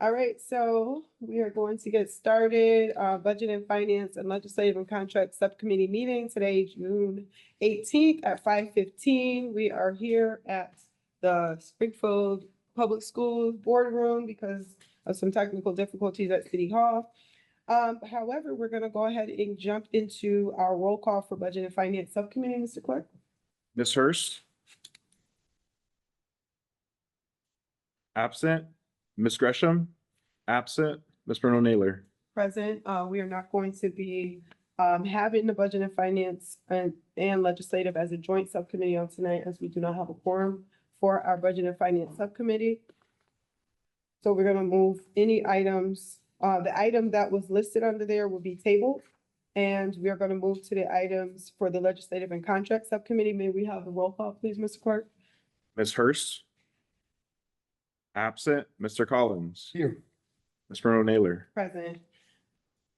All right, so we are going to get started. Budget and Finance and Legislative and Contract Subcommittee meeting today, June 18th at 5:15. We are here at the Springfield Public Schools Boardroom because of some technical difficulties at City Hall. However, we're going to go ahead and jump into our roll call for Budget and Finance Subcommittee, Mr. Clerk. Ms. Hurst? Absent. Ms. Gresham? Absent. Ms. Bruno-Naylor? Present. We are not going to be having the Budget and Finance and Legislative as a joint subcommittee on tonight, as we do not have a quorum for our Budget and Finance Subcommittee. So we're gonna move any items, the item that was listed under there will be tabled. And we are gonna move to the items for the Legislative and Contract Subcommittee. May we have the roll call, please, Mr. Clerk? Ms. Hurst? Absent. Mr. Collins? Here. Ms. Bruno-Naylor? Present.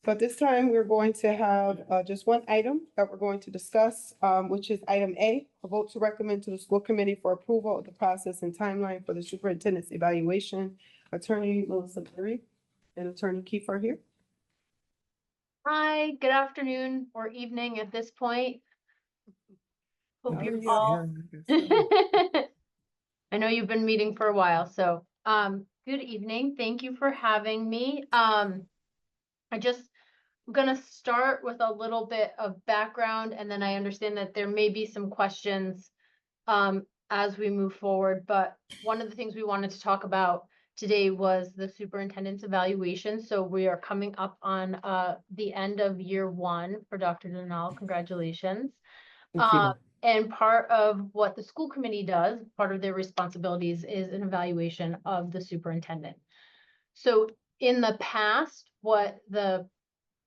So at this time, we're going to have just one item that we're going to discuss, which is item A, a vote to recommend to the school committee for approval of the process and timeline for the superintendent's evaluation. Attorney Melissa Berry and Attorney Keefe are here. Hi, good afternoon or evening at this point. Hope How are you're you? all. I know you've been meeting for a while, so good evening. Thank you for having me. I'm gonna start with a little bit of background, and then I understand that there may be some questions as we move forward. But one of the things we wanted to talk about today was the superintendent's evaluation. So we are coming up on the end of year one for Dr. Denal. Congratulations. And part of what the school committee does, part of their responsibilities, is an evaluation of the superintendent. So in the past, what the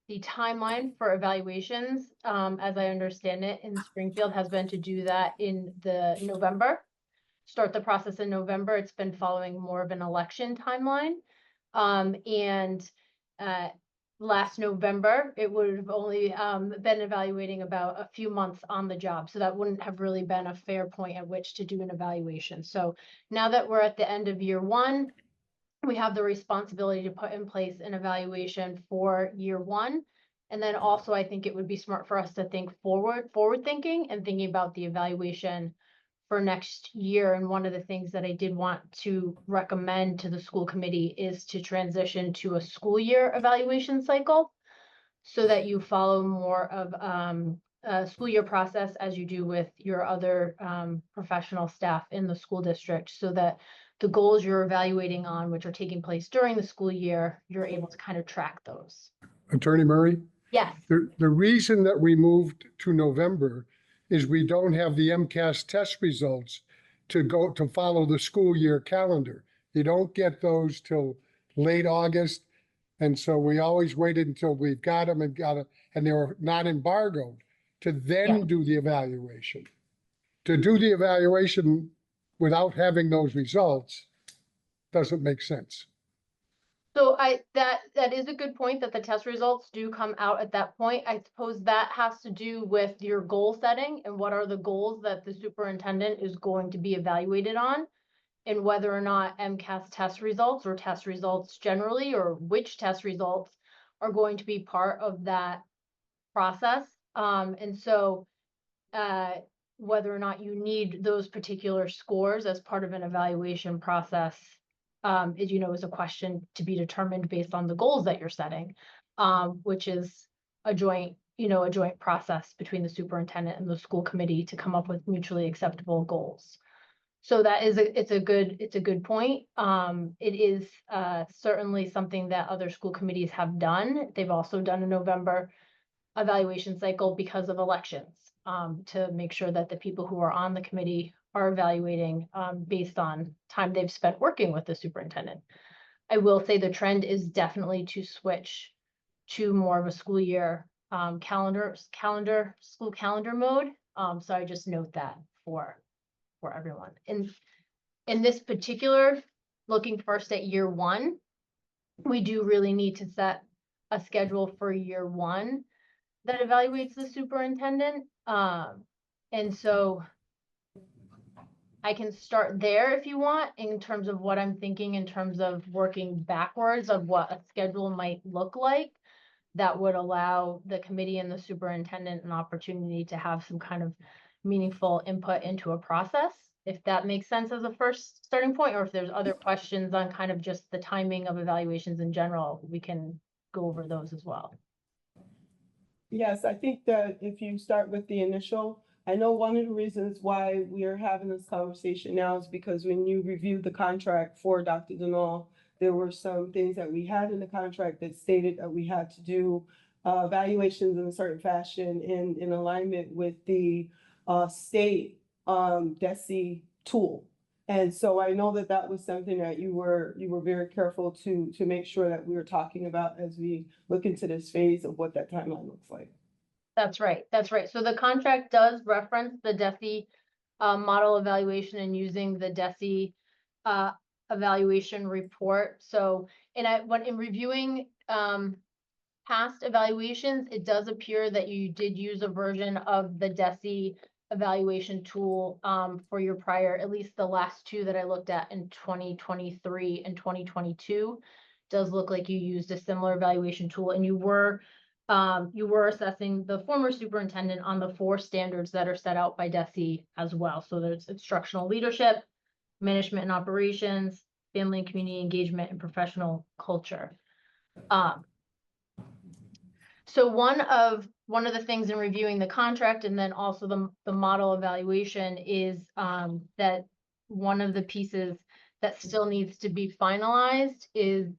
timeline for evaluations, as I understand it, in Springfield has been to do that in the November, start the process in November. It's been following more of an election timeline. Last November, it would have only been evaluating about a few months on the job. So that wouldn't have really been a fair point at which to do an evaluation. So now that we're at the end of year one, we have the responsibility to put in place an evaluation for year one. And then also, I think it would be smart for us to think forward thinking and thinking about the evaluation for next year. And one of the things that I did want to recommend to the school committee is to transition to a school year evaluation cycle so that you follow more of a school year process as you do with your other professional staff in the school district, so that the goals you're evaluating on, which are taking place during the school year, you're able to kind of track those. Attorney Murray? Yes. The reason that we moved to November is we don't have the MCAS test results to follow the school year calendar. You don't get those till late August. And so we always waited until we've got them and they were not embargoed to then do the evaluation. To do the evaluation without having those results doesn't make sense. So that is a good point, that the test results do come out at that point. I suppose that has to do with your goal setting and what are the goals that the superintendent is going to be evaluated on, and whether or not MCAS test results or test results generally, or which test results are going to be part of that process. And so whether or not you need those particular scores as part of an evaluation process is a question to be determined based on the goals that you're setting, which is a joint process between the superintendent and the school committee to come up with mutually acceptable goals. So it's a good point. It is certainly something that other school committees have done. They've also done a November evaluation cycle because of elections, to make sure that the people who are on the committee are evaluating based on time they've spent working with the superintendent. I will say the trend is definitely to switch to more of a school year school calendar mode. So I just note that for everyone. In this particular, looking first at year one, we do really need to set a schedule for year one that evaluates the superintendent. And so I can start there if you want, in terms of what I'm thinking, in terms of working backwards of what a schedule might look like. That would allow the committee and the superintendent an opportunity to have some kind of meaningful input into a process. If that makes sense as a first starting point, or if there's other questions on kind of just the timing of evaluations in general, we can go over those as well. Yes, I think that if you start with the initial, I know one of the reasons why we are having this conversation now is because when you reviewed the contract for Dr. Denal, there were some things that we had in the contract that stated that we had to do evaluations in a certain fashion in alignment with the state DESI tool. And so I know that that was something that you were very careful to make sure that we were talking about as we look into this phase of what that timeline looks like. That's right, that's right. So the contract does reference the DESI model evaluation and using the DESI evaluation report. So, when in reviewing past evaluations, it does appear that you did use a version of the DESI evaluation tool for your prior, at least the last two that I looked at in 2023 and 2022. Does look like you used a similar evaluation tool, and you were assessing the former superintendent on the 4 standards that are set out by DESI as well. So there's instructional leadership, management and operations, family and community engagement, and professional culture. So one of the things in reviewing the contract and then also the model evaluation is that one of the pieces that still needs to be finalized is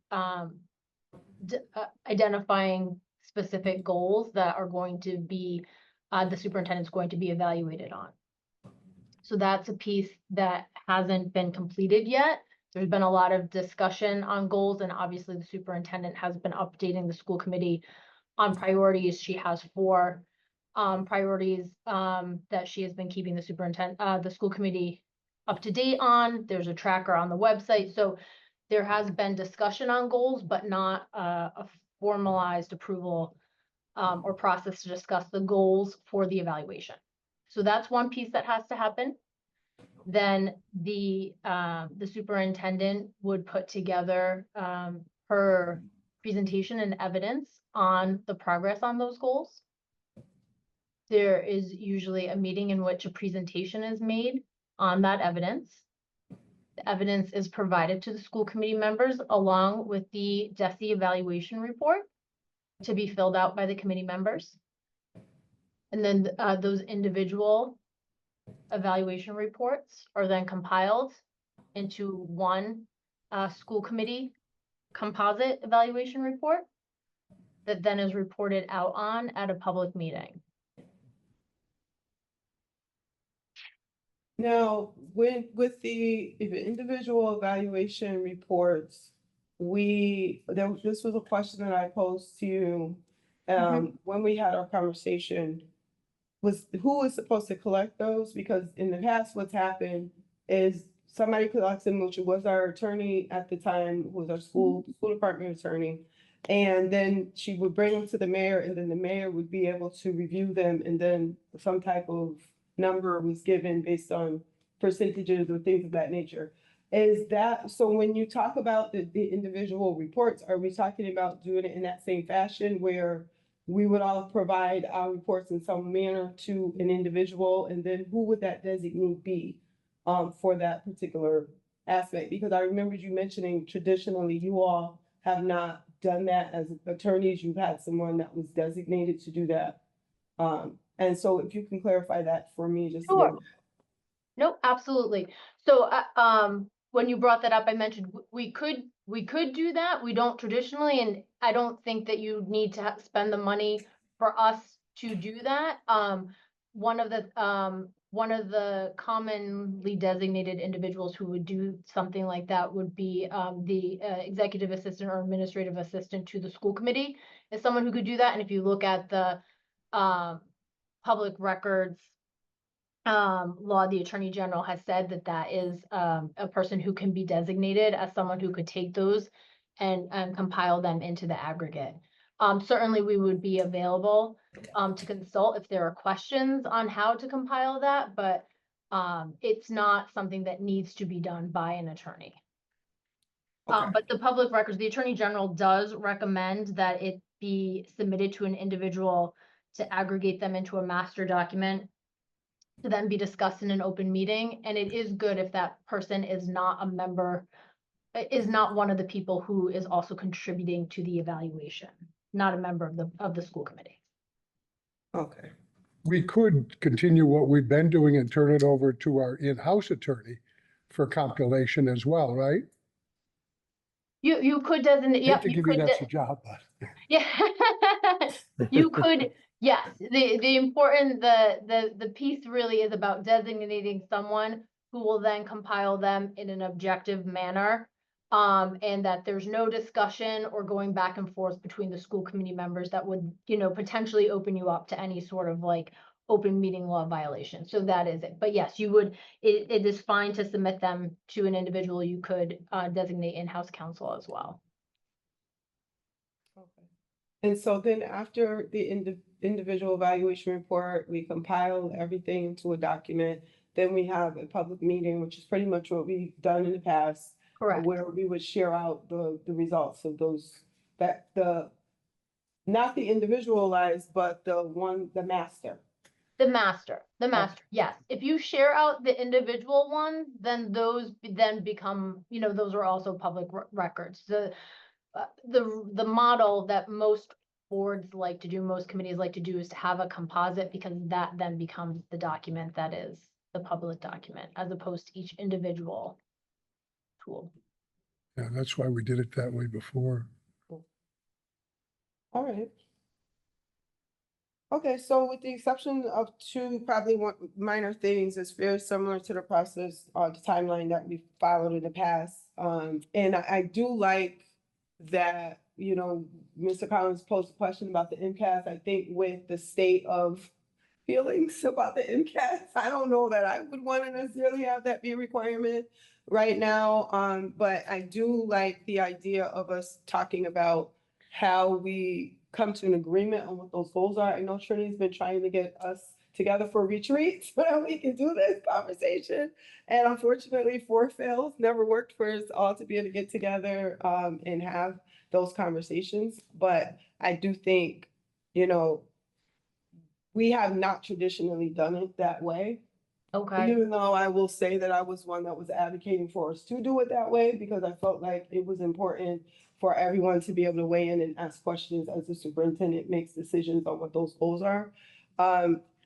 identifying specific goals that are going to be the superintendent's going to be evaluated on. So that's a piece that hasn't been completed yet. There's been a lot of discussion on goals, and obviously the superintendent has been updating the school committee on priorities. She has 4 priorities that she has been keeping the school committee up to date on. There's a tracker on the website. So there has been discussion on goals, but not a formalized approval or process to discuss the goals for the evaluation. So that's one piece that has to happen. Then the superintendent would put together her presentation and evidence on the progress on those goals. There is usually a meeting in which a presentation is made on that evidence. The evidence is provided to the school committee members along with the DESI evaluation report to be filled out by the committee members. And then those individual evaluation reports are then compiled into one school committee composite evaluation report that then is reported out on at a public meeting. Now, with the individual evaluation reports, this was a question that I posed to you when we had our conversation. Was who is supposed to collect those? Because in the past, what's happened is somebody collects them, which was our attorney at the time, who was our school department attorney. And then she would bring them to the mayor, and then the mayor would be able to review them, and then some type of number was given based on percentages or things of that nature. Is that, so when you talk about the individual reports, are we talking about doing it in that same fashion where we would all provide our reports in some manner to an individual, and then who would that designate be for that particular aspect? Because I remember you mentioning traditionally you all have not done that as attorneys. You've had someone that was designated to do that. And so if you can clarify that for me, just. Sure. No, absolutely. So when you brought that up, I mentioned we could do that. We don't traditionally, and I don't think that you need to spend the money for us to do that. One of the commonly designated individuals who would do something like that would be the executive assistant or administrative assistant to the school committee, is someone who could do that. And if you look at the public records law, the Attorney General has said that that is a person who can be designated as someone who could take those and compile them into the aggregate. Certainly we would be available to consult if there are questions on how to compile that, but It's not something that needs to be done by an attorney. Okay. But the public records, the Attorney General does recommend that it be submitted to an individual to aggregate them into a master document to then be discussed in an open meeting. And it is good if that person is not a member, is not one of the people who is also contributing to the evaluation, not a member of the school committee. Okay. We could continue what we've been doing and turn it over to our in-house attorney for compilation as well, right? You could designate, Hate yep, to you give you could, an extra job, but. yeah. You could, yes, the important, the piece really is about designating someone who will then compile them in an objective manner. And that there's no discussion or going back and forth between the school committee members that would, potentially open you up to any sort of like open meeting law violation. So that is it. But yes, you would, it is fine to submit them to an individual. You could designate in-house counsel as well. Okay. And so then after the individual evaluation report, we compile everything into a document. Then we have a public meeting, which is pretty much what we've done in the past. Correct. Where we would share out the results of those, not the individualized, but the master. The master, yes. If you share out the individual ones, then those then become, those are also public records. The model that most boards like to do, most committees like to do is to have a composite, because that then becomes the document that is the public document as opposed to each individual tool. Yeah, that's why we did it that way before. All right. Okay, so with the exception of two probably one minor things, it's very similar to the process, the timeline that we followed in the past. And I do like that, Mr. Collins posed a question about the MCAS. I think with the state of feelings about the MCAS, I don't know that I would want to necessarily have that be a requirement right now. But I do like the idea of us talking about how we come to an agreement on what those goals are. I know Trinity's been trying to get us together for a retreat so that we can do this conversation. And unfortunately, 4 fails, never worked for us all to be able to get together and have those conversations. But I do think, we have not traditionally done it that way. Okay. Even though I will say that I was one that was advocating for us to do it that way, because I felt like it was important for everyone to be able to weigh in and ask questions as the superintendent makes decisions on what those goals are.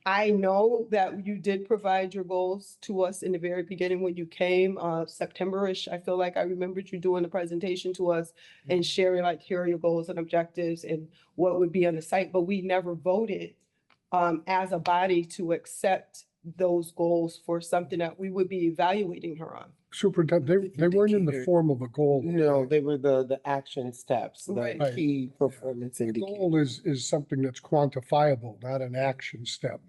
I know that you did provide your goals to us in the very beginning when you came, September-ish. I feel like I remembered you doing the presentation to us and sharing like, here are your goals and objectives and what would be on the site, but we never voted as a body to accept those goals for something that we would be evaluating her on. Superintendent, they weren't in the form of a goal. No, they were the action steps, the Right. key performance The indicators. goal is something that's quantifiable, not an action step.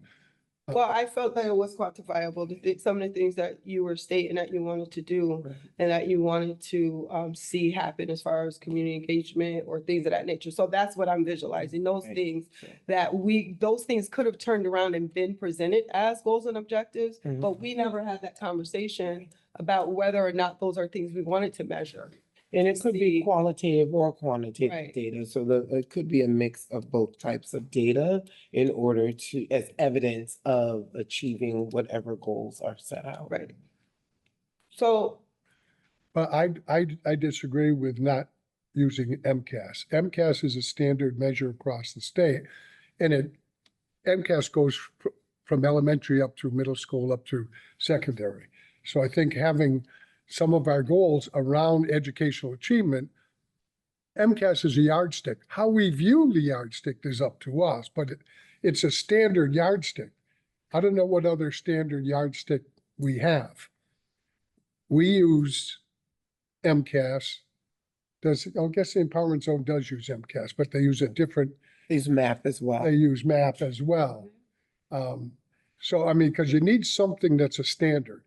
Well, I felt that it was quantifiable, some of the things that you were stating that you wanted to do Right. and that you wanted to see happen as far as community engagement or things of that nature. So that's what I'm visualizing, those Right. things those things could have turned around and been presented as goals and objectives, Mhm. but we never had that conversation about whether or not those are things we wanted to measure. And it could be See. qualitative or quantitative Right. data. So it could be a mix of both types of data in order to, as evidence of achieving whatever goals are set out. Right. So, But I disagree with not using MCAS. MCAS is a standard measure across the state. And MCAS goes from elementary up through middle school, up through secondary. So I think having some of our goals around educational achievement, MCAS is a yardstick. How we view the yardstick is up to us, but it's a standard yardstick. I don't know what other standard yardstick we have. We use MCAS. I guess the Empowerment Zone does use MCAS, but they use a different, These math as well. they use MAP as well. So, I mean, because you need something that's a standard.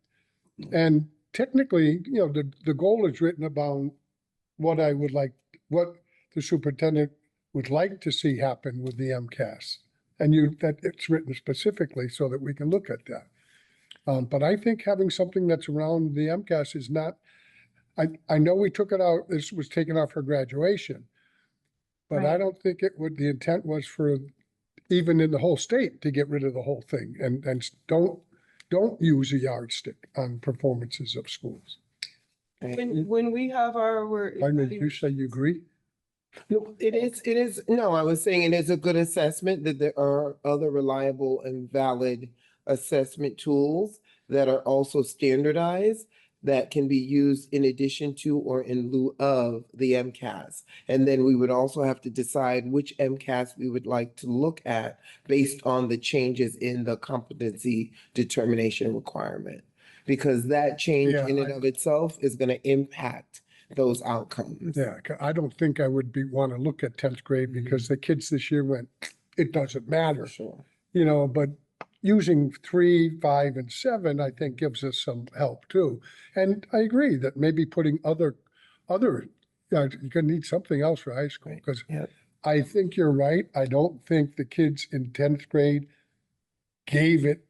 And technically, the goal is written about what what the superintendent would like to see happen with the MCAS. And that it's written specifically so that we can look at that. But I think having something that's around the MCAS is not, I know we took it out, this was taken off for graduation. But I Right. don't think it would, the intent was for even in the whole state to get rid of the whole thing and don't use a yardstick on performances of schools. When we have our. I mean, you say you agree? No, it is, no, I was saying it is a good assessment that there are other reliable and valid assessment tools that are also standardized that can be used in addition to or in lieu of the MCAS. And then we would also have to decide which MCAS we would like to look at based on the changes in the competency determination requirement. Because that change Yeah, in and of itself is going to impact those outcomes. Yeah, I don't think I would want to look at 10th grade because the kids this year went, it doesn't matter, For sure. but using 3, 5, and 7, I think gives us some help too. And I agree that maybe putting other, you're gonna need something else for high school, Right, because yeah. I think you're right. I don't think the kids in 10th grade gave it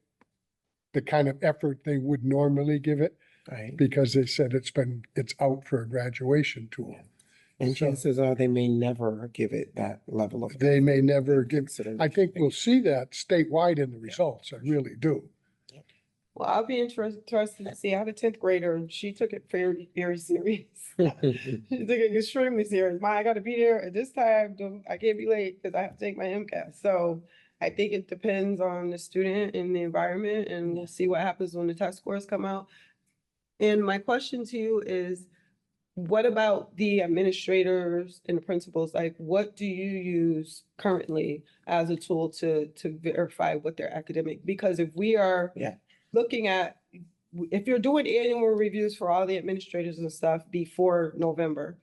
the kind of effort they would normally give it Right. because they said it's out for a graduation tool. And So- chances are they may never give it that level of. They may never give, consideration. I think we'll see that statewide in the results. I really do. Well, I'll be interested to see. I have a 10th grader and she took it very, very serious. She took it extremely serious. I gotta be there at this time. I can't be late because I have to take my MCAS. So I think it depends on the student and the environment, and we'll see what happens when the test scores come out. And my question to you is, what about the administrators and the principals? Like, what do you use currently as a tool to verify what their academic? Because if we are Yeah. looking at, if you're doing annual reviews for all the administrators and stuff before November,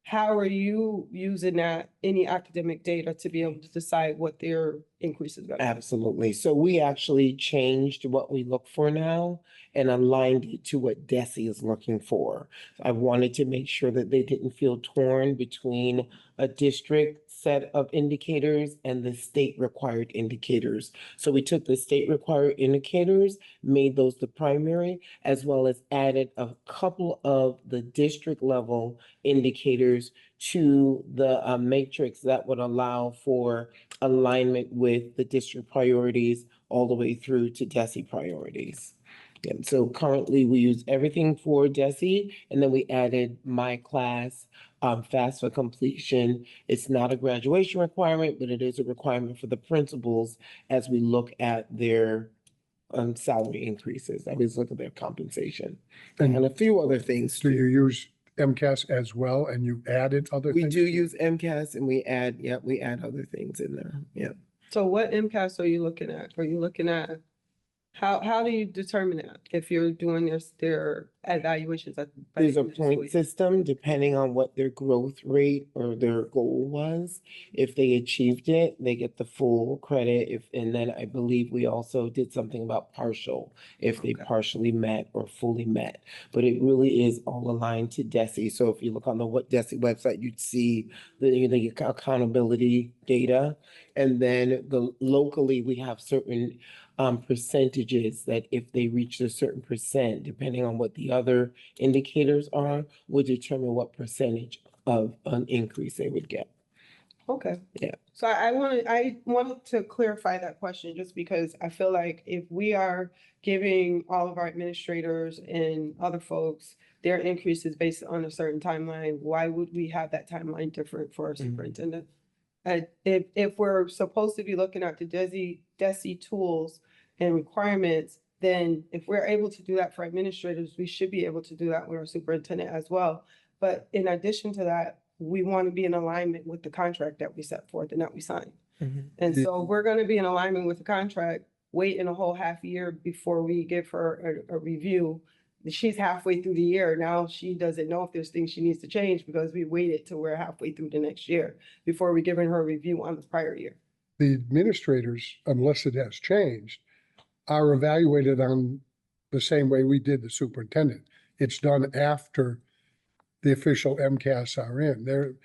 how are you using any academic data to be able to decide what their increase is gonna be? Absolutely. So we actually changed what we look for now and aligned it to what DESE is looking for. I wanted to make sure that they didn't feel torn between a district set of indicators and the state required indicators. So we took the state required indicators, made those the primary, as well as added a couple of the district level indicators to the matrix that would allow for alignment with the district priorities all the way through to DESE priorities. And so currently we use everything for DESE, and then we added my class, FAFSA completion. It's not a graduation requirement, but it is a requirement for the principals as we look at their salary increases. I always look at their compensation and a few other things Do too. you use MCAS as well and you added other We things? do use MCAS and we add other things in there. Yeah. So what MCAS are you looking at? Are you looking at, how do you determine that? If you're doing their evaluations at. by the There's a end of the school point year? system depending on what their growth rate or their goal was. If they achieved it, they get the full credit. And then I believe we also did something about partial, if they Okay. partially met or fully met. But it really is all aligned to DESE. So if you look on the What DESE website, you'd see the accountability data. And then locally, we have certain percentages that if they reach a certain percent, depending on what the other indicators are, would determine what percentage of an increase they would get. Okay. Yeah. So I wanted to clarify that question just because I feel like if we are giving all of our administrators and other folks their increases based on a certain timeline, why would we have that timeline different for our Mhm. superintendent? If we're supposed to be looking at the DESE tools and requirements, then if we're able to do that for administrators, we should be able to do that with our superintendent as well. But in addition to that, we want to be in alignment with the contract that we set forth and that we signed. And Yeah. so we're going to be in alignment with the contract, waiting a whole half year before we give her a review. She's halfway through the year. Now she doesn't know if there's things she needs to change because we waited till we're halfway through the next year before we giving her a review on the prior year. The administrators, unless it has changed, are evaluated on the same way we did the superintendent. It's done after the official MCAS are in.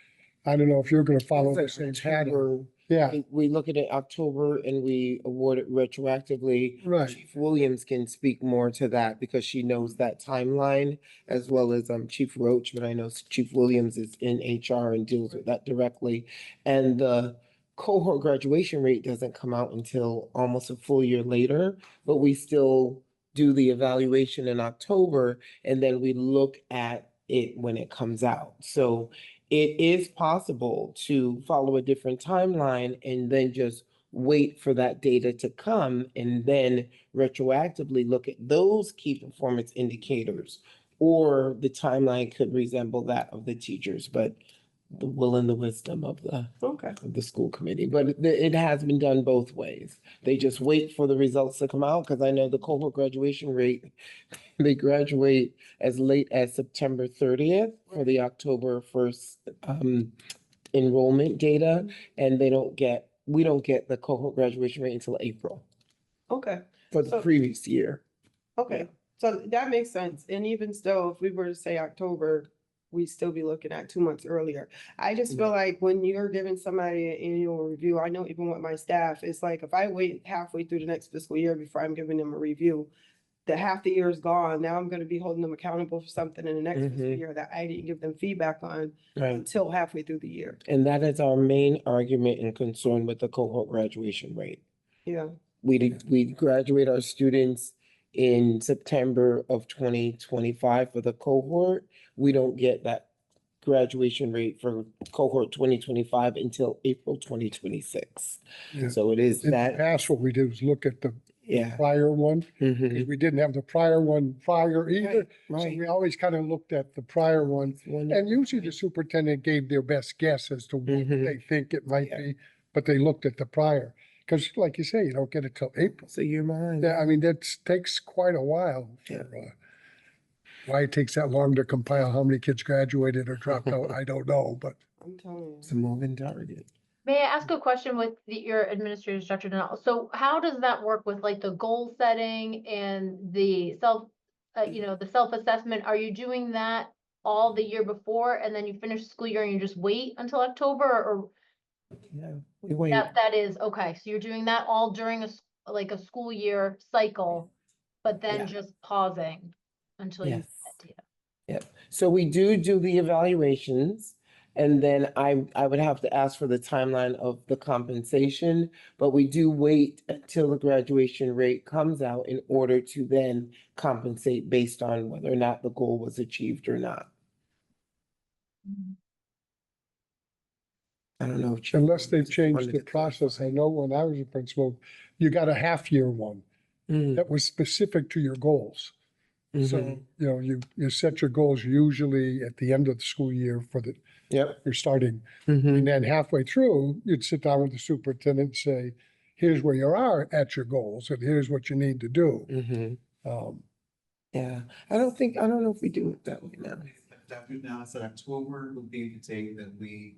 I don't know if you're gonna follow the It's same like pattern. October. Yeah, We look at it October and we award it retroactively. right. Chief Williams can speak more to that because she knows that timeline as well as Chief Roach, but I know Chief Williams is in HR and deals with that directly. And the cohort graduation rate doesn't come out until almost a full year later, but we still do the evaluation in October and then we look at it when it comes out. So it is possible to follow a different timeline and then just wait for that data to come and then retroactively look at those key performance indicators. Or the timeline could resemble that of the teachers, but the will and the wisdom of Okay. the school committee. But it has been done both ways. They just wait for the results to come out because I know the cohort graduation rate, they graduate as late as September 30th for the October 1st enrollment data, and we don't get the cohort graduation rate until April Okay. for the So- previous year. Okay, so that makes sense. And even still, if we were to say October, we'd still be looking at 2 months earlier. I just feel like when you're giving somebody an annual review, I know even with my staff, it's like if I wait halfway through the next fiscal year before I'm giving them a review, the half the year is gone. Now I'm gonna be holding them accountable for something in the next fiscal Mhm. year that I didn't give them feedback on Right. until halfway through the year. And that is our main argument and concern with the cohort graduation rate. Yeah, We graduate our students in September of 2025 for the cohort. We don't get that graduation rate for cohort 2025 until April 2026. Yeah. So it is In the that, past, what we did was look at the yeah. prior one, Mhm. because we didn't have the prior one prior either. So Right. we always kind of looked at the prior one. One- And usually the superintendent gave their best guess as to what Mhm. they think it might Yeah. be, but they looked at the prior. Because like you say, you don't get it till April. So you're mine. Yeah, I mean, that takes quite a while. Yeah. Why it takes that long to compile how many kids graduated or dropped out, I don't know, but I'm telling you. It's a moving target. May I ask a question with your administrative structure now? So how does that work with like the goal setting and the the self-assessment? Are you doing that all the year before and then you finish the school year and you just wait until October or Yeah, we wait. that is, okay, so you're doing that all during like a school year cycle, but then Yeah. just pausing until you get Yes. that data? Yep. So we do the evaluations. And then I would have to ask for the timeline of the compensation, but we do wait until the graduation rate comes out in order to then compensate based on whether or not the goal was achieved or not. I don't know. if you- unless they've changed wanted the to process, I clarify. know when I was a principal, you got a half-year one Mm, that was specific to your goals. So, mhm. you set your goals usually at the end of the school year for Yep. you're starting. Mhm. And then halfway through, you'd sit down with the superintendent and say, here's where you are at your goals and here's what you need to do. Mhm. Um, Yeah, I don't know if we do it that way now. Dr. Now said October would be the date that we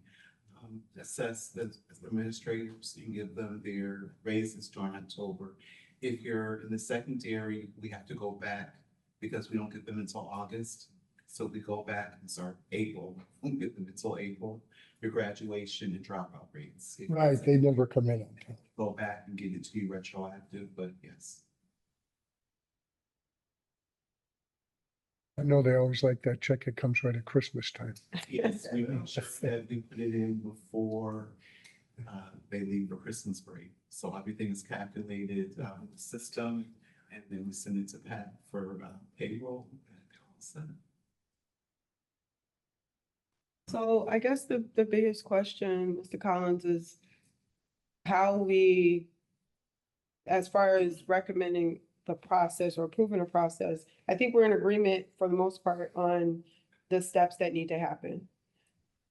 assess the administrators and give them their raises during October. If you're in the secondary, we have to go back because we don't get them until August. So we go back and start April, we don't get them until April, your graduation and dropout rates. Right, they never come in on time. Go back and get it to be retroactive, but yes. I know they always like that check, it comes right at Christmas time. Yes, we make sure that we put it in before they leave for Christmas break. So everything is calculated in the system, and then we send it to Pat for payroll. And they're all set. So I guess the biggest question, Mr. Collins, is how we, as far as recommending the process or approving a process, I think we're in agreement for the most part on the steps that need to happen.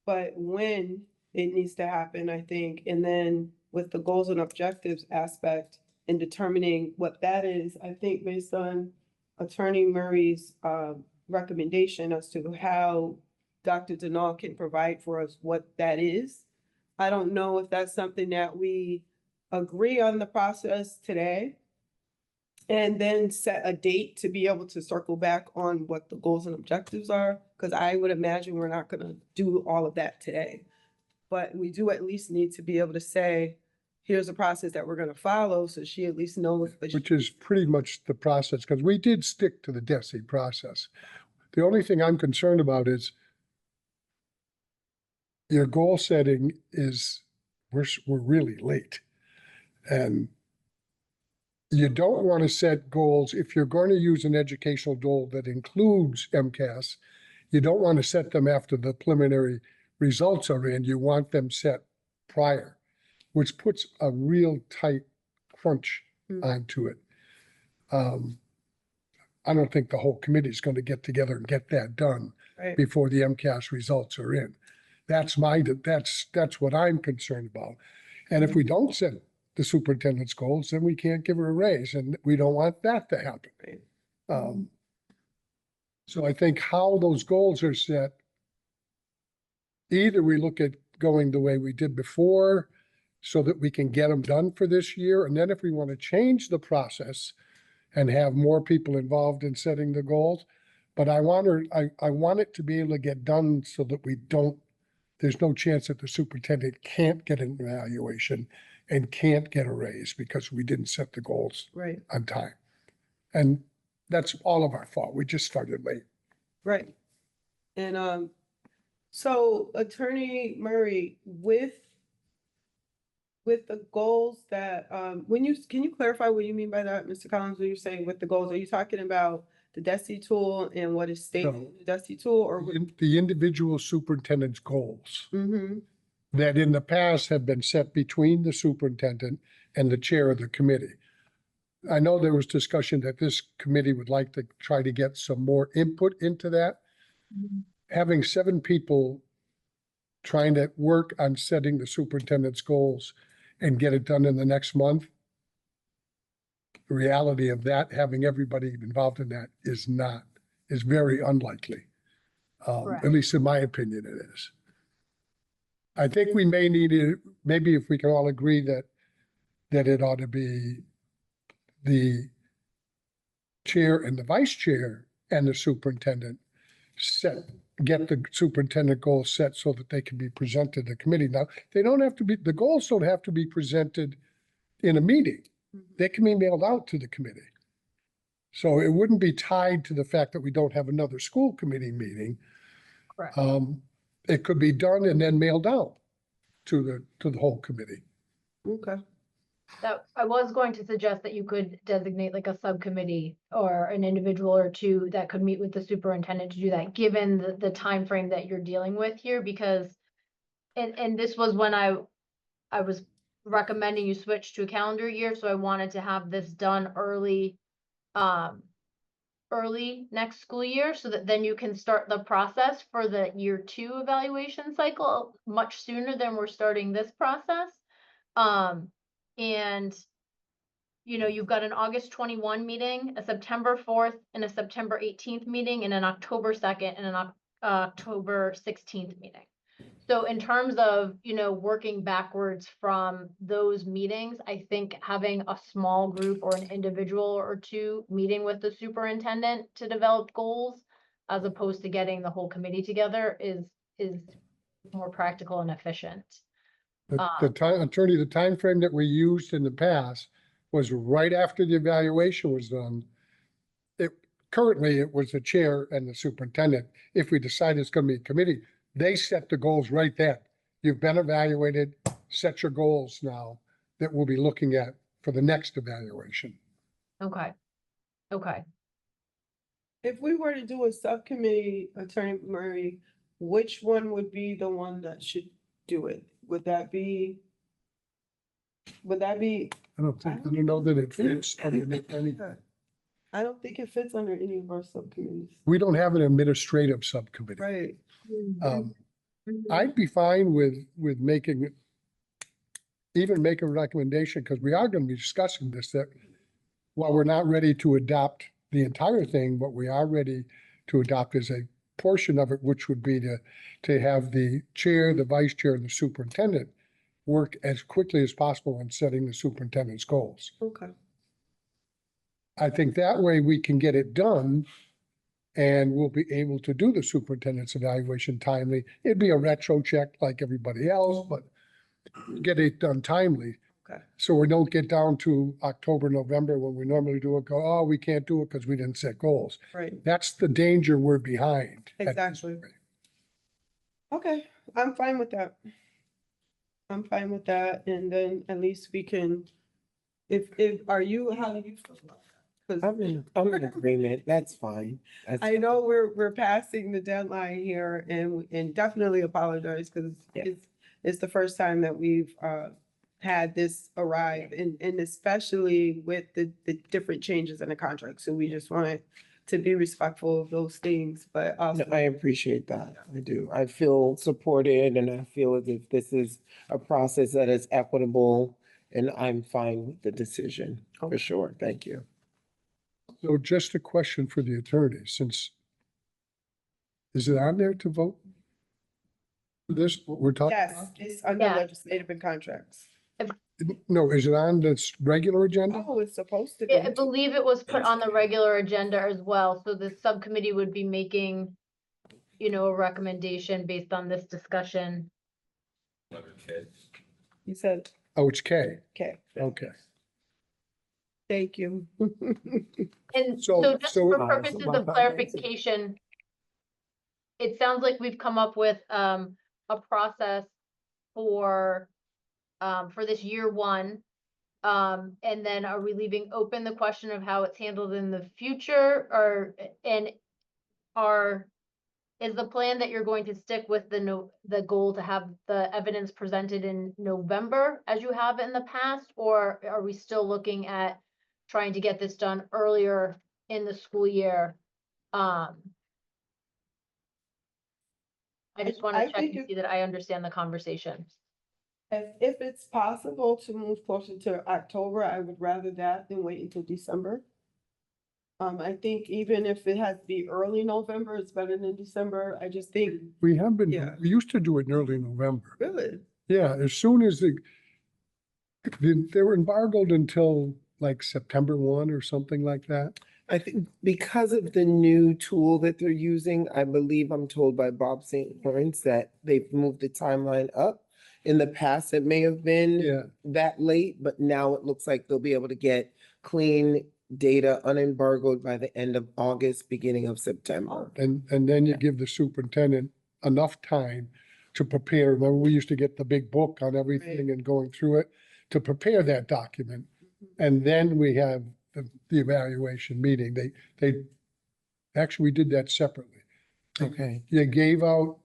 But when it needs to happen, I think, and then with the goals and objectives aspect and determining what that is, I think based on Attorney Murray's recommendation as to how Dr. Denal can provide for us what that is. I don't know if that's something that we agree on the process today and then set a date to be able to circle back on what the goals and objectives are, because I would imagine we're not gonna do all of that today. but we do at least need to be able to say, here's a process that we're gonna follow, so she at least knows. But which is pretty much the process, because we did stick to the DESI process. The only thing I'm concerned about is your goal setting is, we're really late. And you don't want to set goals, if you're going to use an educational goal that includes MCAS, you don't want to set them after the preliminary results are in, you want them set prior, which puts a real tight crunch onto it. I don't think the whole committee is going to get together and get that done Right. before the MCAS results are in. That's what I'm concerned about. And if we don't set the superintendent's goals, then we can't give her a raise, and we don't want that to happen. Right. So I think how those goals are set, either we look at going the way we did before so that we can get them done for this year, and then if we want to change the process and have more people involved in setting the goals, but I want it to be able to get done so that there's no chance that the superintendent can't get an evaluation and can't get a raise because we didn't set the goals Right, on time. And that's all of our fault. We just started late. right. And so Attorney Murray, with the goals that, can you clarify what you mean by that, Mr. Collins, when you're saying with the goals? Are you talking about the DESI tool and what is stated in the DESI tool, or? The individual superintendent's goals Mm-hmm, that in the past have been set between the superintendent and the chair of the committee. I know there was discussion that this committee would like to try to get some more input into that. Having 7 people trying to work on setting the superintendent's goals and get it done in the next month, the reality of that, having everybody involved in that is very unlikely. Correct. At least in my opinion, it is. I think we may need to, maybe if we can all agree that it ought to be the chair and the vice chair and the superintendent get the superintendent goals set so that they can be presented to the committee. Now, the goals don't have to be presented in a meeting. They can be mailed out to the committee. So it wouldn't be tied to the fact that we don't have another school committee meeting. Correct. It could be done and then mailed out to the whole committee. okay, That, I was going to suggest that you could designate like a subcommittee or an individual or two that could meet with the superintendent to do that, given the time frame that you're dealing with here, because and this was when I was recommending you switch to a calendar year, so I wanted to have this done early next school year, so that then you can start the process for the year 2 evaluation cycle much sooner than we're starting this process. And you've got an August 21 meeting, a September 4th, and a September 18th meeting, and an October 2nd and an October 16th meeting. So in terms of, working backwards from those meetings, I think having a small group or an individual or two meeting with the superintendent to develop goals, as opposed to getting the whole committee together, is more practical and efficient. The time frame that we used in the past was right after the evaluation was done. Currently, it was the chair and the superintendent. If we decide it's going to be a committee, they set the goals right then. You've been evaluated, set your goals now that we'll be looking at for the next evaluation. Okay. if we were to do a subcommittee, Attorney Murray, which one would be the one that should do it? Would that be? I don't know that it fits under any. I don't think it fits under any of our subcommittees. We don't have an administrative subcommittee. Right. I'd be fine with making a recommendation, because we are going to be discussing this, that while we're not ready to adopt the entire thing, what we are ready to adopt is a portion of it, which would be to have the chair, the vice chair, and the superintendent work as quickly as possible on setting the superintendent's goals. Okay. I think that way we can get it done and we'll be able to do the superintendent's evaluation timely. It'd be a retro check like everybody else, but get it done timely. Okay. So we don't get down to October, November when we normally do it, go, oh, we can't do it because we didn't set goals. Right, That's the danger we're behind. at this Exactly. rate. okay, I'm fine with that. I'm fine with that, and then at least we can, are you, how do you feel about that? 'Cause I'm in agreement. That's fine. I know we're passing the deadline here and definitely apologize because Yeah. it's the first time that we've had this arrive and especially with the different changes in the contract. So we just wanted to be respectful of those things, but No, also. I appreciate that. I do. I feel supported and I feel as if this is a process that is equitable and I'm fine with the decision for Okay. sure. Thank you. So just a question for the attorney, is it on there to vote? This, what we're talking Yes, about? it's under Yeah. legislative and contracts. No, is it on this regular agenda? Oh, it's supposed to I be. believe it was put on the regular agenda as well, so the subcommittee would be making, a recommendation based on this discussion. You said, Oh, it's K. okay, Okay. thank you. And So- so just so- for purposes of clarification, it sounds like we've come up with a process for this year one. And then are we leaving open the question of how it's handled in the future is the plan that you're going to stick with the goal to have the evidence presented in November as you have in the past? Or are we still looking at trying to get this done earlier in the school year? I just want I to check think and if- see that I understand the conversation. If it's possible to move closer to October, I would rather that than wait until December. I think even if it has to be early November, it's better than December. I just think, We have been, Yeah. we used to do it in early November. really, Yeah, as soon as they were embargoed until like September 1 or something like that. I think because of the new tool that they're using, I believe I'm told by Bob St. Lawrence that they've moved the timeline up. In the past, it may have been Yeah, that late, but now it looks like they'll be able to get clean data unembargoed by the end of August, beginning of September. and then you give the superintendent enough time to prepare. Remember, we used to get the big book on everything and going through it to prepare that document. And then we have the evaluation meeting. Actually, we did that separately. Okay. They gave out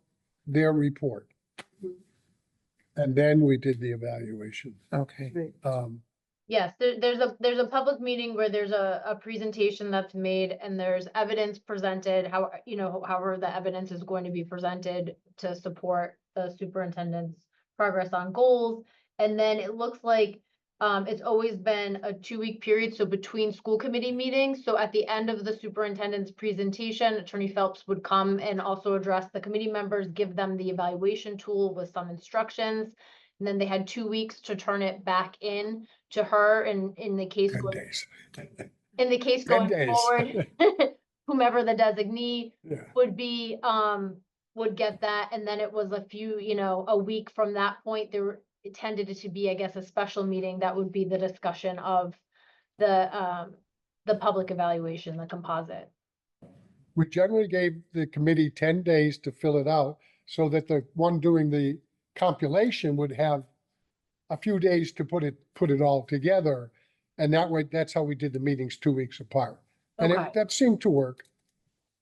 their report. And then we did the evaluation. Okay. right. Yes, there's a public meeting where there's a presentation that's made and there's evidence presented, however the evidence is going to be presented to support the superintendent's progress on goals. And then it looks like it's always been a 2-week period, so between school committee meetings. So at the end of the superintendent's presentation, Attorney Phelps would come and also address the committee members, give them the evaluation tool with some instructions. And then they had 2 weeks to turn it back in to her and in the case 10 going, days. in the case 10 going days. forward, whomever the designee Yeah. would be, would get that. And then it was a week from that point, it tended to be, I guess, a special meeting that would be the discussion of the public evaluation, the composite. We generally gave the committee 10 days to fill it out so that the one doing the compilation would have a few days to put it all together. And that way, that's how we did the meetings 2 weeks apart. And Okay. that seemed to work.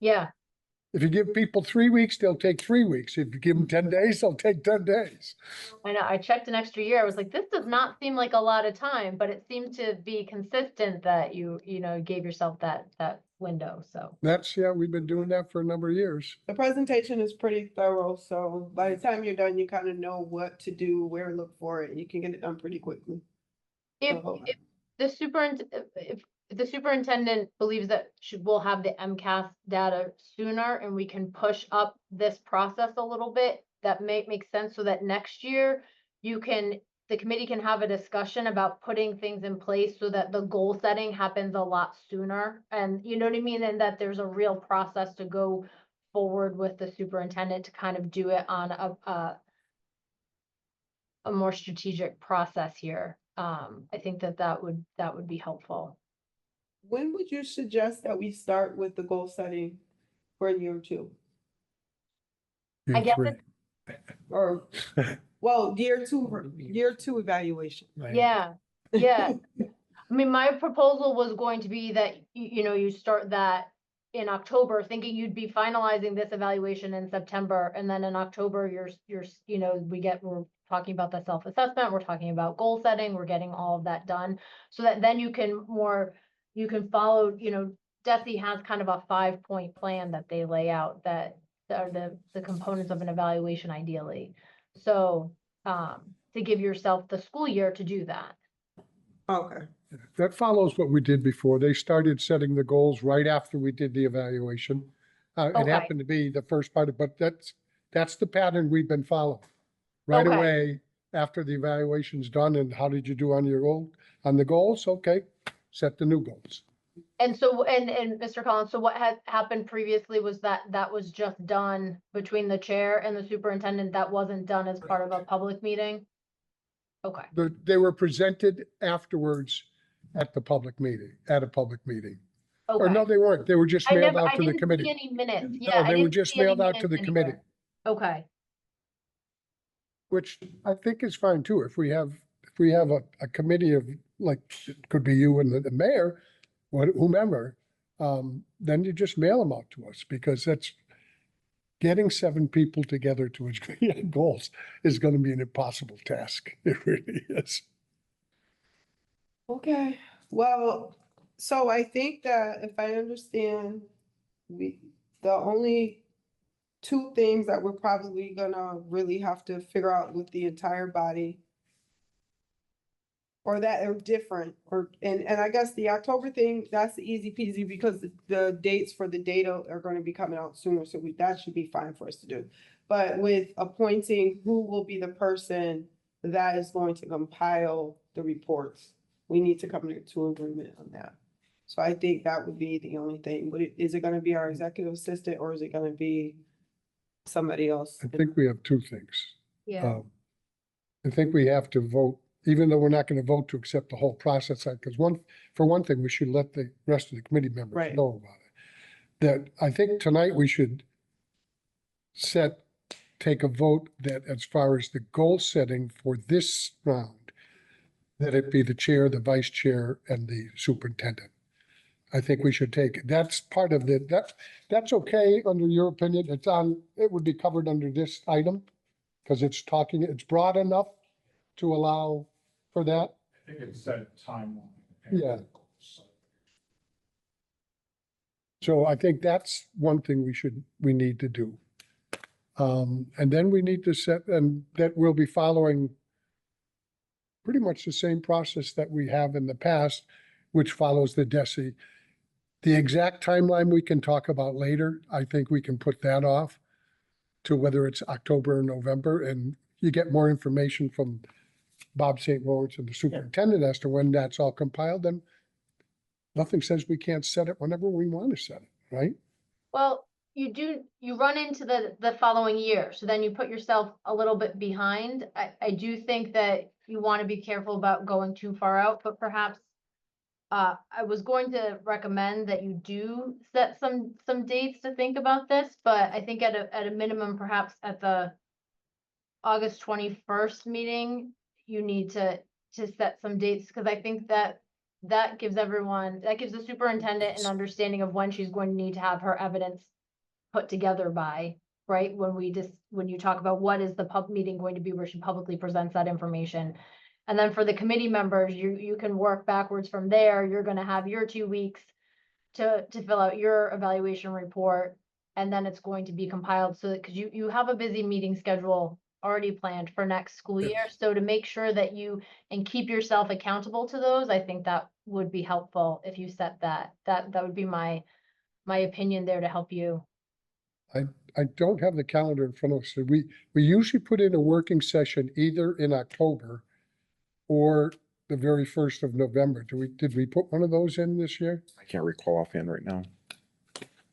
Yeah, If you give people 3 weeks, they'll take 3 weeks. If you give them 10 days, they'll take 10 days. I know. I checked an extra year. I was like, this does not seem like a lot of time, but it seemed to be consistent that you gave yourself that window. So We've been doing that for a number of years. The presentation is pretty thorough, so by the time you're done, you kind of know what to do, where to look for it, and you can get it done pretty quickly. if So, if the superintendent believes that we'll have the MCAS data sooner and we can push up this process a little bit, that may make sense so that next year you can the committee can have a discussion about putting things in place so that the goal setting happens a lot sooner. And you know what I mean? And that there's a real process to go forward with the superintendent to kind of do it on a more strategic process here. I think that would be helpful. When would you suggest that we start with the goal setting for year two? I guess Three. Or, well, year two evaluation. Right. Yeah, yeah. I mean, my proposal was going to be that, you know, you start that in October, thinking you'd be finalizing this evaluation in September, and then in October, you know, we're talking about the self-assessment, we're talking about goal setting, we're getting all of that done, so that then you can follow, you know, DESI has kind of a 5-point plan that they lay out that are the components of an evaluation ideally. So, to give yourself the school year to do that. Okay, That follows what we did before. They started setting the goals right after we did the evaluation. It Okay. happened to be the first part of, but that's the pattern we've been following. Right Okay. away, after the evaluation's done, and how did you do on the goals? Okay, set the new goals. And so, and Mr. Collins, so what had happened previously was that was just done between the chair and the superintendent, that wasn't done as part of a public meeting? Okay, They were presented afterwards at a public meeting. Or no, okay. they weren't. They were just mailed out to the I didn't see committee. any minutes, No, yeah. I they were didn't just see any mailed out to minutes the committee. anywhere. Okay, Which I think is fine too. If we have a committee of, like, it could be you and the mayor, whomever, then you just mail them out to us, because that's getting 7 people together to agree on goals is gonna be an impossible task. It really is. okay, well, so I think that if I understand, the only two things that we're probably gonna really have to figure out with the entire body, or that are different, and I guess the October thing, that's easy peasy because the dates for the data are gonna be coming out sooner, so that should be fine for us to do. But with appointing who will be the person that is going to compile the reports, we need to come to agreement on that. So I think that would be the only thing. Is it gonna be our executive assistant, or is it gonna be somebody else? I think we have 2 things. yeah, I think we have to vote, even though we're not gonna vote to accept the whole process, because for one thing, we should let the rest of the committee members Right. know about it. That I think tonight we should take a vote that as far as the goal setting for this round, that it be the chair, the vice chair, and the superintendent. I think we should take, that's part of that's okay under your opinion. It would be covered under this item, because it's broad enough to allow for that. I think it said timeline. Yeah. So I think that's one thing we need to do. And then we need to and that we'll be following pretty much the same process that we have in the past, which follows the DESI. The exact timeline we can talk about later. I think we can put that off to whether it's October or November, and you get more information from Bob St. Lawrence and the superintendent as to when that's all compiled, then nothing says we can't set it whenever we want to set it, right? well, you run into the following year, so then you put yourself a little bit behind. I do think that you want to be careful about going too far out, but perhaps I was going to recommend that you do set some dates to think about this, but I think at a minimum, perhaps at the August 21st meeting, you need to set some dates, because I think that gives the superintendent an understanding of when she's going to need to have her evidence put together by, right? When you talk about what is the meeting going to be where she publicly presents that information. And then for the committee members, you can work backwards from there. You're gonna have your 2 weeks to fill out your evaluation report, and then it's going to be compiled so that, because you have a busy meeting schedule already planned for next school year. So to make sure that you and keep yourself accountable to those, I think that would be helpful if you set that would be my opinion there to help you. I don't have the calendar in front of us. So we usually put in a working session either in October or the very 1st of November. Did we put one of those in this year? I can't recall offhand right now.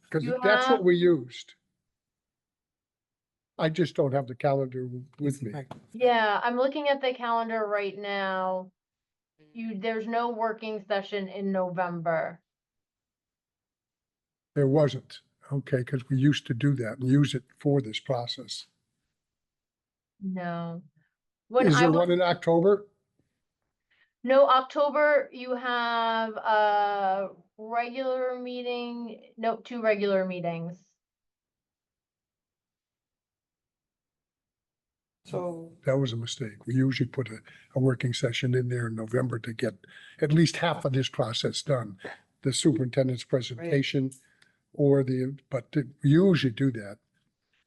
Because You that's what have- we used. I just don't have the calendar with me. Yeah, I'm looking at the calendar right now. There's no working session in November. There wasn't. Okay, because we used to do that and use it for this process. No. When Is I there was, one in October? no, October, you have a regular meeting, no, 2 regular meetings. So, That was a mistake. We usually put a working session in there in November to get at least half of this process done. The superintendent's presentation or we usually do that.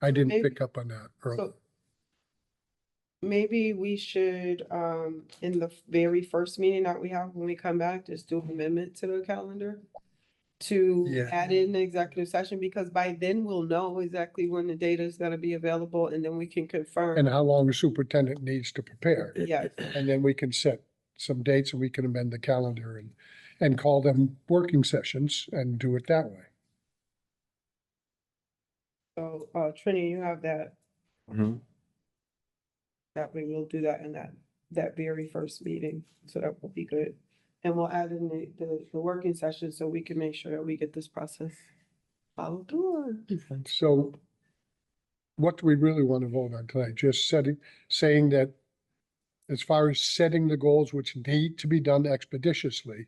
I didn't maybe- pick up on that early. so maybe we should, in the very first meeting that we have when we come back, just do an amendment to the calendar to Yeah. add in the executive session, because by then we'll know exactly when the data is gonna be available, and then we can And confirm. how long the superintendent needs to prepare. Yes, And then we can set some dates and we can amend the calendar and call them working sessions and do it that way. so, Trini, you have that, Mhm. that way we'll do that in that very first meeting, so that will be good. And we'll add in the working session so we can make sure that we get this process followed through. So what do we really want to vote on tonight? Just saying that as far as setting the goals, which need to be done expeditiously,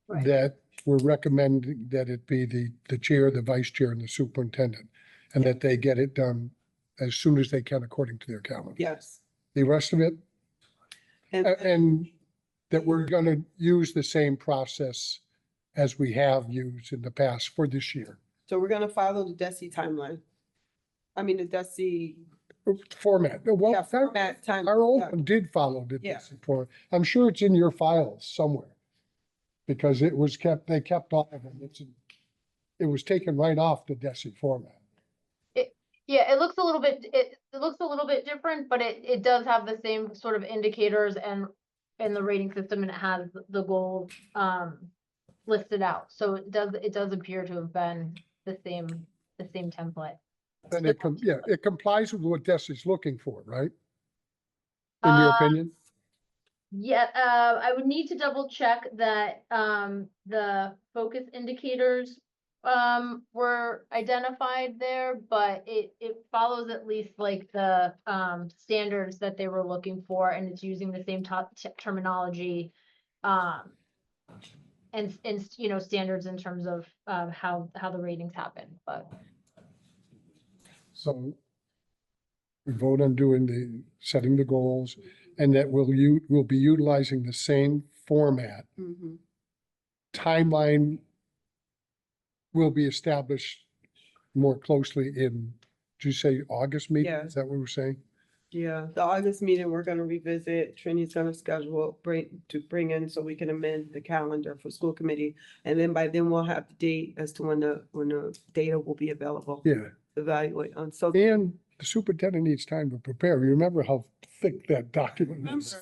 Right. that we're recommending that it be the chair, the vice chair, and the superintendent, and that they get it done as soon as they can according to their calendar. Yes. The rest of it, And, and that we're gonna use the same process as we have used in the past for this year. so we're gonna follow the DESI timeline. I mean, the DESI, Format. Well, yeah, that- format time. our old yeah. one did follow the Yeah. DESI format. I'm sure it's in your files somewhere. Because they kept all of them. It was taken right off the DESI format. Yeah, it looks a little bit, it looks a little bit different, but it does have the same sort of indicators and the rating system, and it has the goals listed out. So it does appear to have been the same template. And it complies with what DESI's looking for, right? In your opinion? Yeah, I would need to double check that the focus indicators were identified there, but it follows at least like the standards that they were looking for, and it's using the same terminology and you know, standards in terms of how the ratings happen, but So we vote on setting the goals, and that we'll be utilizing the same format. Mhm. Timeline will be established more closely did you say August meeting? Yeah. Is that what we're saying? Yeah, the August meeting, we're gonna revisit, Trini's gonna schedule, bring in so we can amend the calendar for school committee. And then by then we'll have the date as to when the data will be available. Yeah. to Evaluate on, so. And the superintendent needs time to prepare. You remember how thick that document is?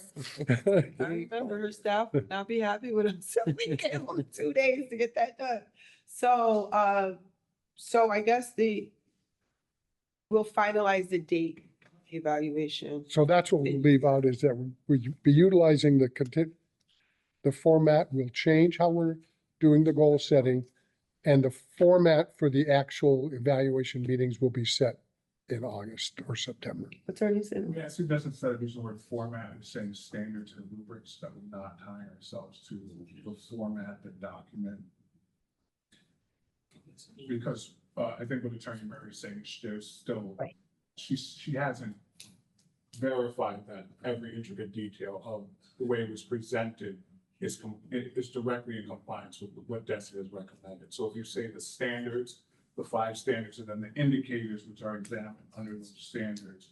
I remember her staff would not be happy with us, so we gave them 2 days to get that done. So, I guess we'll finalize the date evaluation. So that's what we'll leave out is that we be utilizing the format will change how we're doing the goal setting. And the format for the actual evaluation meetings will be set in August or September. Attorney Sin. Yes, it doesn't say there's the word format, it's saying standards and rubrics that we're not tying ourselves to the format, the document. Because I think what Attorney Murray is saying, there's still, Right. she hasn't verified that every intricate detail of the way it was presented is directly in compliance with what DESI has recommended. So if you say the standards, the 5 standards, and then the indicators which are examined under those standards,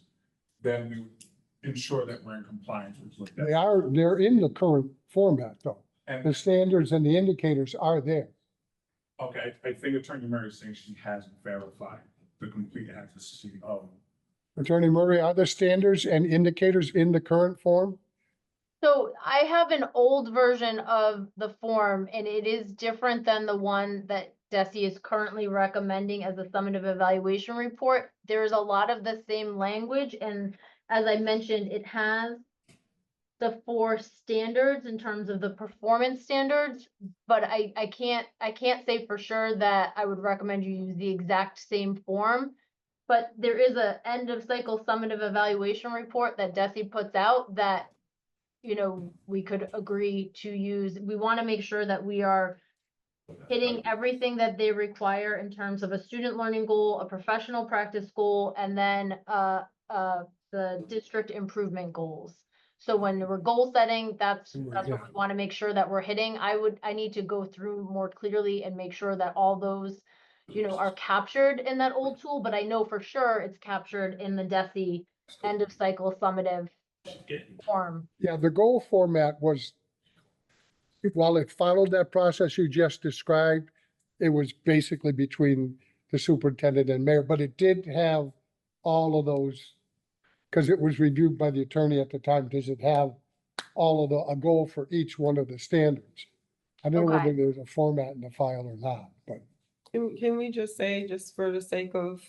then we would ensure that we're in compliance with what DESI. They're in the current format though. The And, standards and the indicators are there. okay, I think Attorney Murray is saying she hasn't verified the complete accuracy of. Attorney Murray, are the standards and indicators in the current form? So I have an old version of the form and it is different than the one that Desi is currently recommending as a summative evaluation report. There is a lot of the same language and as I mentioned, it has the 4 standards in terms of the performance standards, but I can't say for sure that I would recommend you use the exact same form. But there is a end of cycle summative evaluation report that Desi puts out that we could agree to use. We want to make sure that we are hitting everything that they require in terms of a student learning goal, a professional practice goal, and then the district improvement goals. So when we're goal setting, that's what we want to make sure that we're hitting. I need to go through more clearly and make sure that all those, are captured in that old tool, but I know for sure it's captured in the DESI end of cycle summative form. Yeah, the goal format was, while it followed that process you just described, it was basically between the superintendent and mayor, but it did have all of those, because it was reviewed by the attorney at the time, does it have all of a goal for each one of the standards? I don't know Okay. whether there's a format in the file or not, but Can we just say, just for the sake of,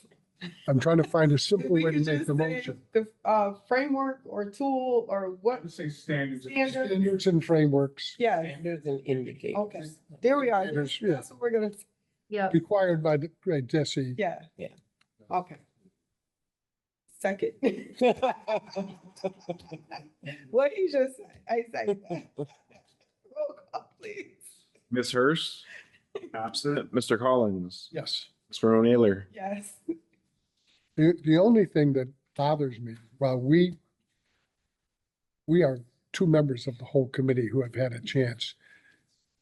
I'm trying to find a if simple we way to could make just the say motion. the framework or tool or I what would say standards. standard? Standards and frameworks Yeah, Standards and indicators. okay, there we are. Standards, yeah. That's what we're gonna, Yeah. required by the great DESI. yeah. Yeah. Okay. Second. What you just, I say. Roll call, please. Ms. Hurst, absent. Mr. Collins, Yes. Ms. Rowan Naylor, Yes. The only thing that bothers me, while we are 2 members of the whole committee who have had a chance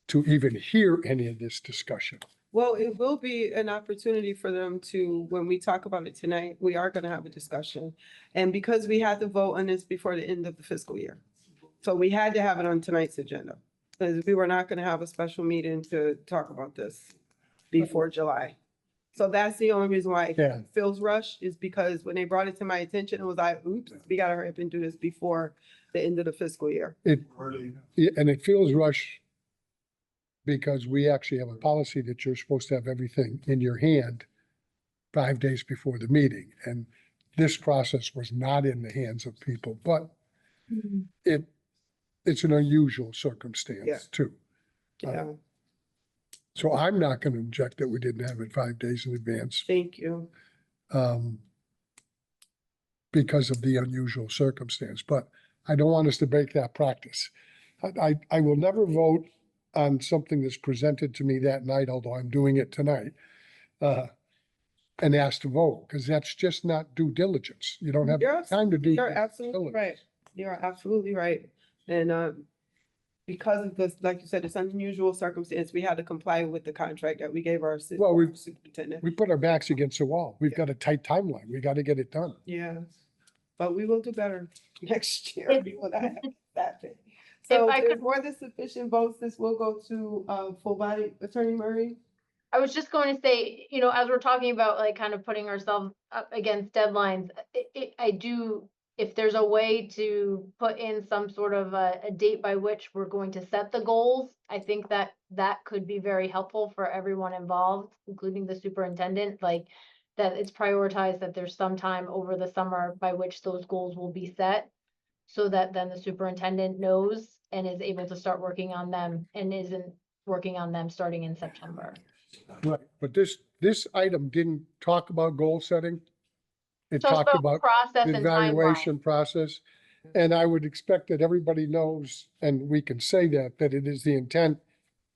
to even hear any of this discussion. Well, it will be an opportunity for them to, when we talk about it tonight, we are gonna have a discussion. And because we had to vote on this before the end of the fiscal year. So we had to have it on tonight's agenda. Because we were not gonna have a special meeting to talk about this before July. So that's the only reason why Yeah. it feels rushed, is because when they brought it to my attention, it was like, oops, we gotta hurry up and do this before the end of the fiscal year. Yeah, and it feels rushed because we actually have a policy that you're supposed to have everything in your hand 5 days before the meeting. And this process was not in the hands of people, but it's an unusual Yeah. circumstance too. Yeah, So I'm not going to object that we didn't have it 5 days in advance, thank you. because of the unusual circumstance, but I don't want us to break that practice. I will never vote on something that's presented to me that night, although I'm doing it tonight, and ask to vote, because that's just not due diligence. You don't have You're time to do. You're due absolutely diligence. right. You're absolutely right. And because of this, like you said, it's unusual circumstance, we had to comply with the contract that we gave our Well, superintendent. We put our backs against the wall. We've got a tight timeline. We got to get it done. Yeah, but we will do better next year. We will not have that thing. So I if there's could- more than sufficient votes, this will go to full body. Attorney Murray? I was just going to say, as we're talking about like kind of putting ourselves up against deadlines, if there's a way to put in some sort of a date by which we're going to set the goals, I think that could be very helpful for everyone involved, including the superintendent, like that it's prioritized, that there's some time over the summer by which those goals will be set. So that then the superintendent knows and is able to start working on them and isn't working on them starting in September. Right. But this item didn't talk about goal setting. It So it's talked about process the and timeline. evaluation process. And I would expect that everybody knows, and we can say that it is the intent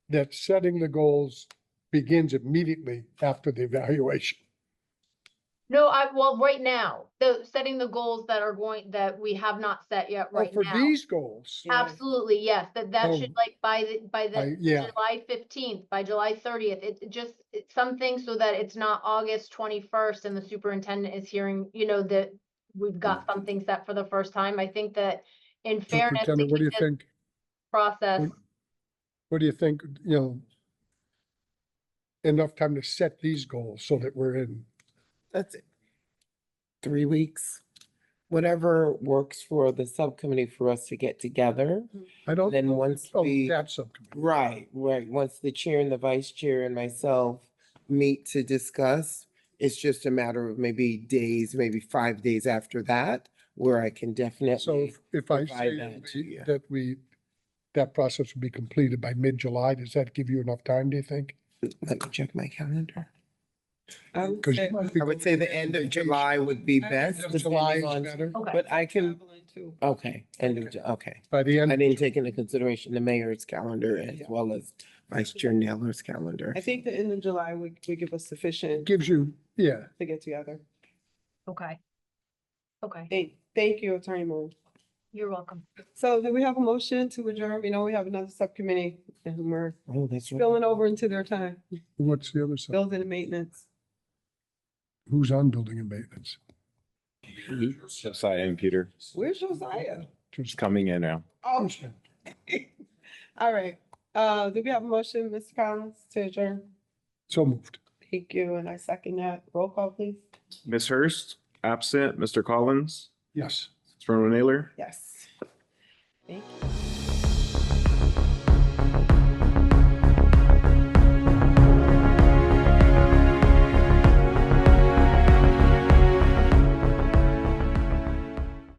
that setting the goals begins immediately after the evaluation. No, right now, setting the goals that we have not set yet Oh, right for now. these goals, Yeah. Absolutely, yes, that Oh. should like by the yeah. July 15th, by July 30th, it's something so that it's not August 21st and the superintendent is hearing, that we've got something set for the first time. I think that in fairness to Superintendent, what do you keep this think? process, What do you think, enough time to set these goals so that we're in? That's it. 3 weeks. whatever works for the subcommittee for us to get together. I don't, Then once oh, we, that subcommittee. right, once the chair and the vice chair and myself meet to discuss, it's just a matter of maybe days, maybe 5 days after that, where I can So definitely, if I provide say that to you. that process will be completed by mid-July, does that give you enough time, do you think? let me check my calendar. I would Because say- I would say the end of July would be best, End of July depending is on, better. Okay. but I can, Traveling too. okay, okay. By the I end, didn't take into consideration the mayor's calendar as Yeah. well as Vice Chair Neller's calendar. I think the end of July would give us sufficient gives you, yeah, to get together. Okay. Okay, Thank you, Attorney Moore. you're welcome. So do we have a motion to adjourn? We know we have another subcommittee and we're Oh, that's right. spilling over into their time, what's the other side? building and maintenance. Who's on building and maintenance? Josiah and Peter. Where's Josiah? It's coming in now. Oh, all right. Do we have a motion, Mr. Collins, to adjourn? So moved. Thank you, and I second that. Roll call, please. Ms. Hurst, absent. Mr. Collins, Yes. Mr. Naylor. Yes. Thank you.